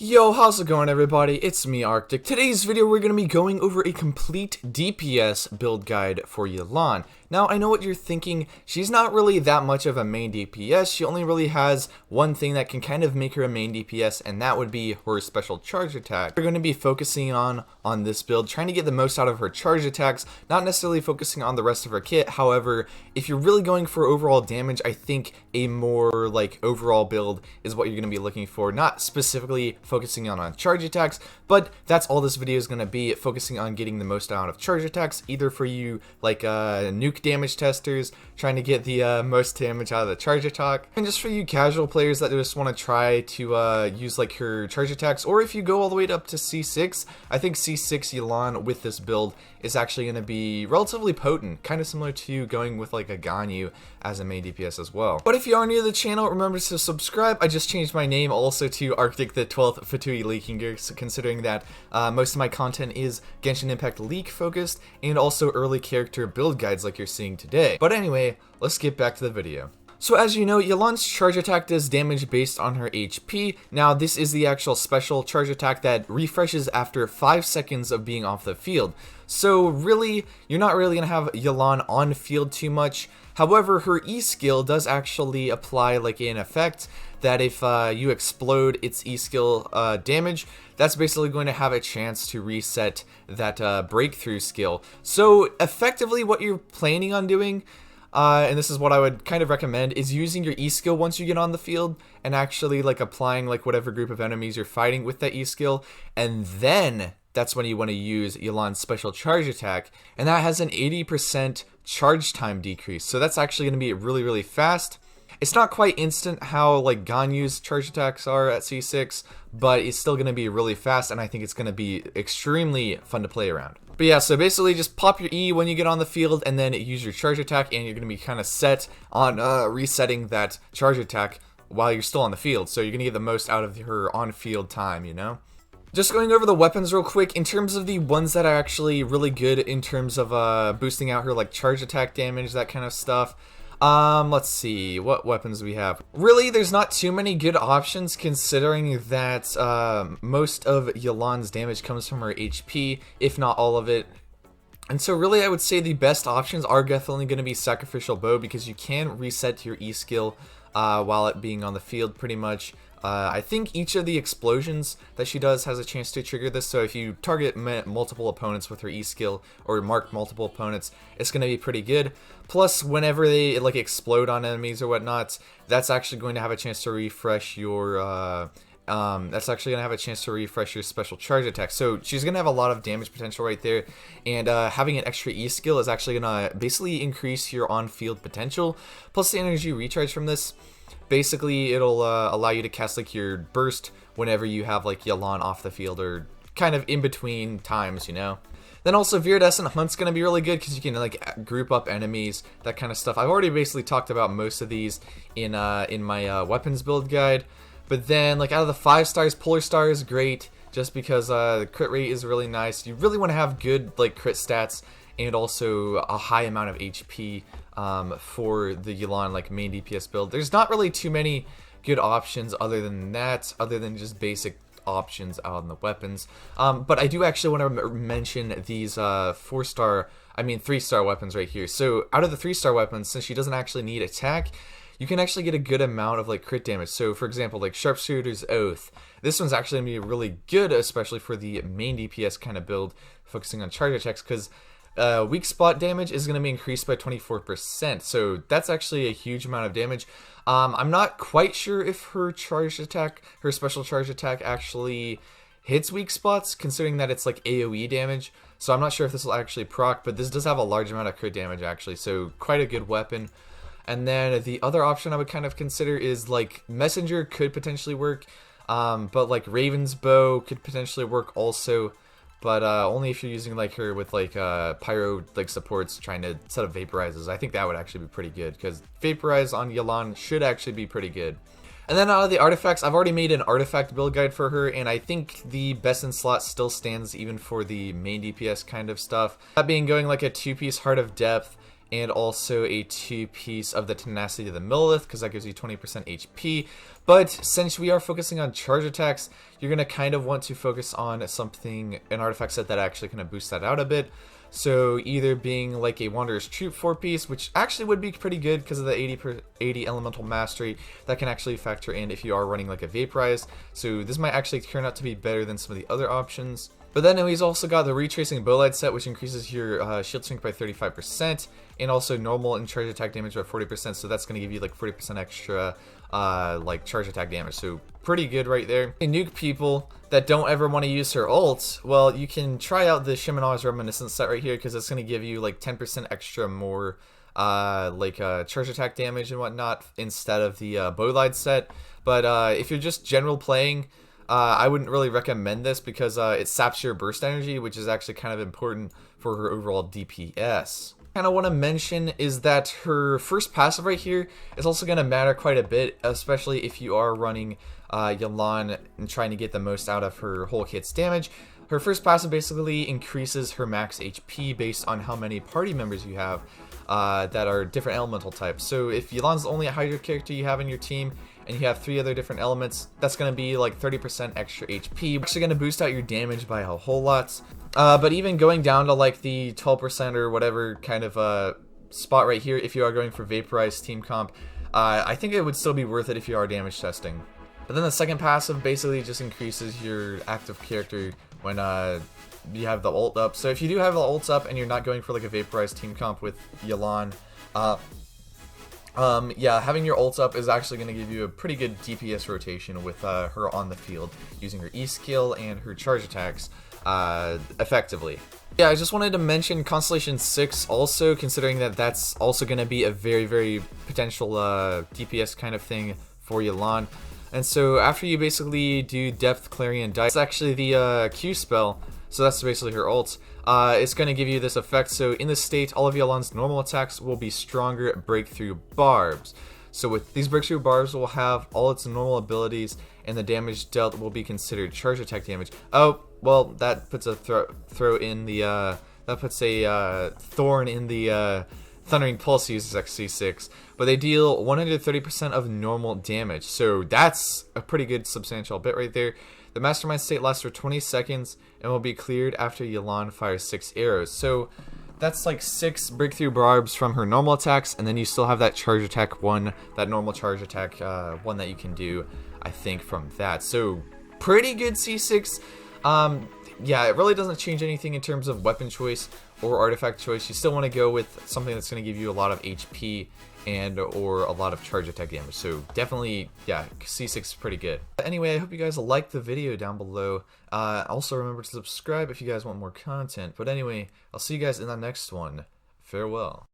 Yo, how's it going everybody? It's me, Arctic. Today's video we're going to be going over a complete DPS build guide for Yelan. Now, I know what you're thinking, she's not really that much of a main DPS, she only really has one thing that can kind of make her a main DPS, and that would be her special charge attack. We're going to be focusing on this build, trying to get the most out of her charge attacks, not necessarily focusing on the rest of her kit. However, if you're really going for overall damage, I think a more overall build is what you're going to be looking for, not specifically focusing on charge attacks, but that's all this video is going to be, focusing on getting the most out of charge attacks, either for you nuke damage testers trying to get the most damage out of the charge attack, and just for you casual players that just want to try to use her charge attacks. Or if you go all the way up to C6, I think C6 Yelan with this build is actually going to be relatively potent, kind of similar to going with a Ganyu as a main DPS as well. But if you are new to the channel, remember to subscribe. I just changed my name also to Arctic the 12th Fatui Leakinger, so considering that most of my content is Genshin Impact League focused and also early character build guides like you're seeing today. But anyway, let's get back to the video. So as you know, Yelan's charge attack does damage based on her HP. Now this is the actual special charge attack that refreshes after 5 seconds of being off the field. So really, you're not really going to have Yelan on field too much. However, her E skill does actually apply an effect that if you explode its E skill damage, that's basically going to have a chance to reset that breakthrough skill. So effectively what you're planning on doing, and this is what I would kind of recommend, is using your E skill once you get on the field and actually applying whatever group of enemies you're fighting with that E skill, and then that's when you want to use Yelan's special charge attack, and that has an 80% charge time decrease. So that's actually going to be really fast. It's not quite instant how Ganyu's charge attacks are at C6, but it's still going to be really fast, and I think it's going to be extremely fun to play around. But yeah, so basically just pop your E when you get on the field and then use your charge attack, and you're going to be kind of set on resetting that charge attack while you're still on the field. So you're going to get the most out of her on-field time, you know? Just going over the weapons real quick, in terms of the ones that are actually really good in terms of boosting out her charge attack damage, that kind of stuff. Let's see, what weapons do we have? Really, there's not too many good options considering that most of Yelan's damage comes from her HP, if not all of it. And so really I would say the best options are definitely going to be Sacrificial Bow, because you can reset your E skill while it being on the field pretty much. I think each of the explosions that she does has a chance to trigger this, so if you target multiple opponents with her E skill or mark multiple opponents, it's going to be pretty good. Plus, whenever they explode on enemies or whatnot, that's actually going to have a chance to refresh your special charge attack. So she's going to have a lot of damage potential right there, and having an extra E skill is actually going to basically increase your on-field potential. Plus the energy recharge from this, basically it'll allow you to cast your burst whenever you have Yelan off the field or kind of in between times, you know. Then also Viridescent Hunt's going to be really good because you can group up enemies, that kind of stuff. I've already basically talked about most of these in my weapons build guide. But then out of the 5 stars, Polar Star is great just because the crit rate is really nice. You really want to have good crit stats and also a high amount of HP for the Yelan main DPS build. There's not really too many good options other than that, other than just basic options out on the weapons. But I do actually want to mention these 3-star weapons right here. So out of the 3-star weapons, since she doesn't actually need attack, you can actually get a good amount of crit damage. So for example, Sharpshooter's Oath. This one's actually going to be really good, especially for the main DPS kind of build, focusing on charge attacks, because weak spot damage is going to be increased by 24%. So that's actually a huge amount of damage. I'm not quite sure if her special charge attack actually hits weak spots, considering that it's AoE damage. So I'm not sure if this will actually proc, but this does have a large amount of crit damage actually. So quite a good weapon. And then the other option I would kind of consider is Messenger could potentially work, but Raven's Bow could potentially work also, but only if you're using her with pyro supports trying to set up vaporizes. I think that would actually be pretty good because vaporize on Yelan should actually be pretty good. And then out of the artifacts, I've already made an artifact build guide for her, and I think the best in slot still stands even for the main DPS kind of stuff. That being going a 2-piece Heart of Depth and also a 2-piece of the Tenacity of the Millith, because that gives you 20% HP. But since we are focusing on charge attacks, you're going to kind of want to focus on something, an artifact set that actually kind of boosts that out a bit. So either being like a Wanderer's Troop 4-piece, which actually would be pretty good because of the 80 elemental mastery that can actually factor in if you are running like a Vaporize. So this might actually turn out to be better than some of the other options. But then he's also got the Retracing Bowlight set, which increases your shield strength by 35%, and also normal and charge attack damage by 40%, so that's going to give you like 40% extra like charge attack damage, so pretty good right there. And nuke people that don't ever want to use her ult, well, you can try out the Shimanaw's Reminiscence set right here, because it's going to give you like 10% extra more charge attack damage and whatnot instead of the Bowlight set. But if you're just general playing, I wouldn't really recommend this because it saps your burst energy, which is actually kind of important for her overall DPS. Kind of want to mention is that her first passive right here is also going to matter quite a bit, especially if you are running Yelan and trying to get the most out of her whole kit's damage. Her first passive basically increases her max HP based on how many party members you have that are different elemental types. So if Yelan's the only Hydra character you have in your team, and you have 3 other different elements, that's going to be like 30% extra HP. Actually going to boost out your damage by a whole lot. But even going down to like the 12% or whatever kind of spot right here, if you are going for Vaporized team comp, I think it would still be worth it if you are damage testing. But then the second passive basically just increases your active character when you have the ult up. So if you do have the ult up and you're not going for like a Vaporized team comp with Yelan, yeah, having your ult up is actually going to give you a pretty good DPS rotation with her on the field, using her E skill and her charge attacks effectively. Yeah, I just wanted to mention Constellation 6 also, considering that that's also going to be a very, very potential DPS kind of thing for Yelan. And so after you basically do Depth, Clarion, Dice, it's actually the Q spell, so that's basically her ult. It's going to give you this effect, so in this state, all of Yelan's normal attacks will be stronger Breakthrough Barbs. So with these Breakthrough Barbs, will have all its normal abilities, and the damage dealt will be considered charge attack damage. Oh, well, that puts a thorn in the Thundering Pulse uses XC6, but they deal 130% of normal damage, so that's a pretty good substantial bit right there. The Mastermind state lasts for 20 seconds and will be cleared after Yelan fires 6 arrows. So that's like 6 Breakthrough Barbs from her normal attacks, and then you still have that charge attack one, that normal charge attack one that you can do, I think, from that. So pretty good C6. Yeah, it really doesn't change anything in terms of weapon choice or artifact choice. You still want to go with something that's going to give you a lot of HP and or a lot of charge attack damage. So definitely, yeah, C6 is pretty good. Anyway, I hope you guys liked the video down below. Also remember to subscribe if you guys want more content. But anyway, I'll see you guys in the next one. Farewell.